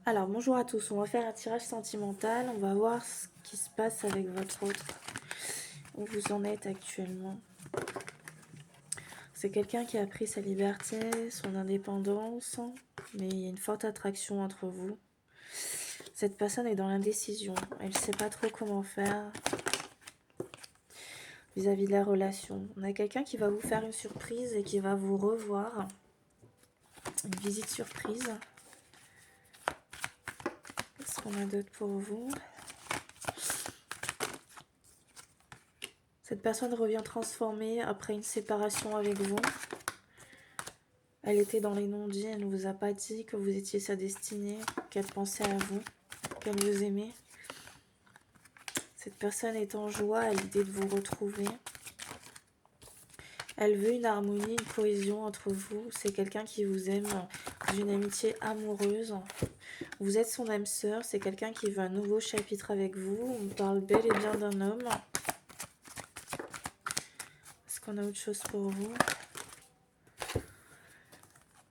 Alors, bonjour à tous, on va faire un tirage sentimental, on va voir ce qui se passe avec votre autre, où vous en êtes actuellement. C'est quelqu'un qui a pris sa liberté, son indépendance, mais il y a une forte attraction entre vous. Cette personne est dans l'indécision, elle ne sait pas trop comment faire vis-à-vis de la relation. On a quelqu'un qui va vous faire une surprise et qui va vous revoir, une visite surprise. Qu'est-ce qu'on a d'autre pour vous ? Cette personne revient transformée après une séparation avec vous. Elle était dans les non-dits, elle ne vous a pas dit que vous étiez sa destinée, qu'elle pensait à vous, qu'elle vous aimait. Cette personne est en joie à l'idée de vous retrouver. Elle veut une harmonie, une cohésion entre vous. C'est quelqu'un qui vous aime d'une amitié amoureuse. Vous êtes son âme sœur, c'est quelqu'un qui veut un nouveau chapitre avec vous. On parle bel et bien d'un homme. Est-ce qu'on a autre chose pour vous ?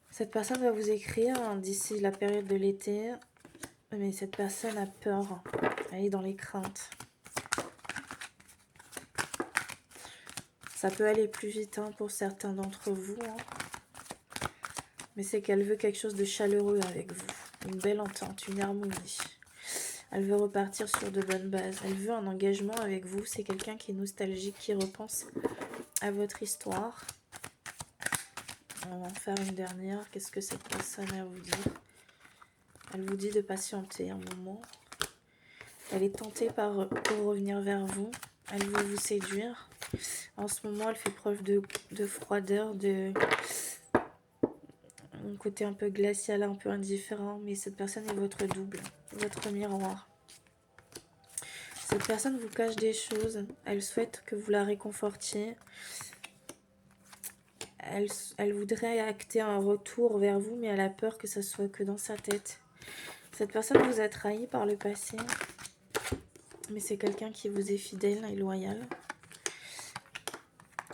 Cette personne va vous écrire d'ici la période de l'été, mais cette personne a peur, elle est dans les craintes. Ça peut aller plus vite pour certains d'entre vous, mais c'est qu'elle veut quelque chose de chaleureux avec vous, une belle entente, une harmonie. Elle veut repartir sur de bonnes bases, elle veut un engagement avec vous, c'est quelqu'un qui est nostalgique, qui repense à votre histoire. On va en faire une dernière. Qu'est-ce que cette personne a à vous dire ? Elle vous dit de patienter un moment. Elle est tentée pour revenir vers vous. Elle veut vous séduire. En ce moment, elle fait preuve de froideur, un côté un peu glacial, un peu indifférent. Mais cette personne est votre double, votre miroir. Cette personne vous cache des choses. Elle souhaite que vous la réconfortiez. Elle voudrait acter un retour vers vous, mais elle a peur que ça soit que dans sa tête. Cette personne vous a trahi par le passé, mais c'est quelqu'un qui vous est fidèle et loyal,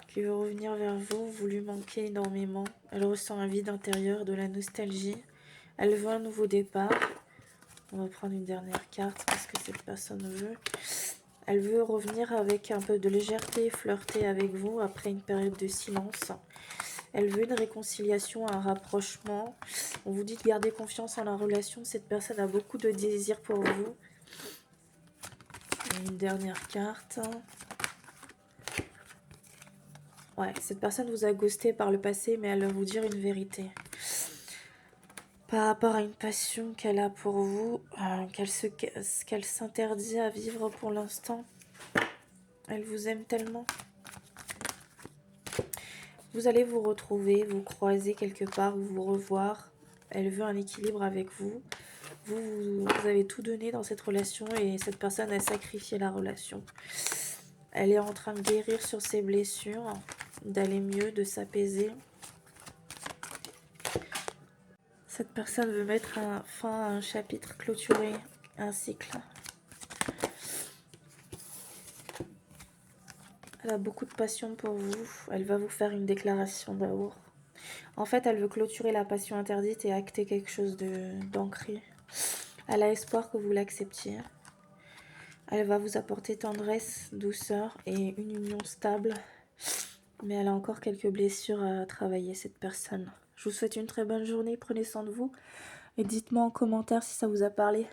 qui veut revenir vers vous. Vous lui manquez énormément. Elle ressent un vide intérieur, de la nostalgie. Elle veut un nouveau départ. On va prendre une dernière carte parce que cette personne veut. Elle veut revenir avec un peu de légèreté, flirter avec vous après une période de silence. Elle veut une réconciliation, un rapprochement. On vous dit de garder confiance en la relation. Cette personne a beaucoup de désir pour vous. Et une dernière carte. Ouais, cette personne vous a ghosté par le passé, mais elle va vous dire une vérité. Par rapport à une passion qu'elle a pour vous, qu'elle s'interdit à vivre pour l'instant. Elle vous aime tellement. Vous allez vous retrouver, vous croiser quelque part, vous revoir. Elle veut un équilibre avec vous. Vous avez tout donné dans cette relation et cette personne a sacrifié la relation. Elle est en train de guérir sur ses blessures, d'aller mieux, de s'apaiser. Cette personne veut mettre fin à un chapitre, clôturer un cycle. Elle a beaucoup de passion pour vous. Elle va vous faire une déclaration d'amour. En fait, elle veut clôturer la passion interdite et acter quelque chose d'ancré. Elle a espoir que vous l'acceptiez. Elle va vous apporter tendresse, douceur et une union stable. Mais elle a encore quelques blessures à travailler, cette personne. Je vous souhaite une très bonne journée. Prenez soin de vous. Et dites-moi en commentaire si ça vous a parlé.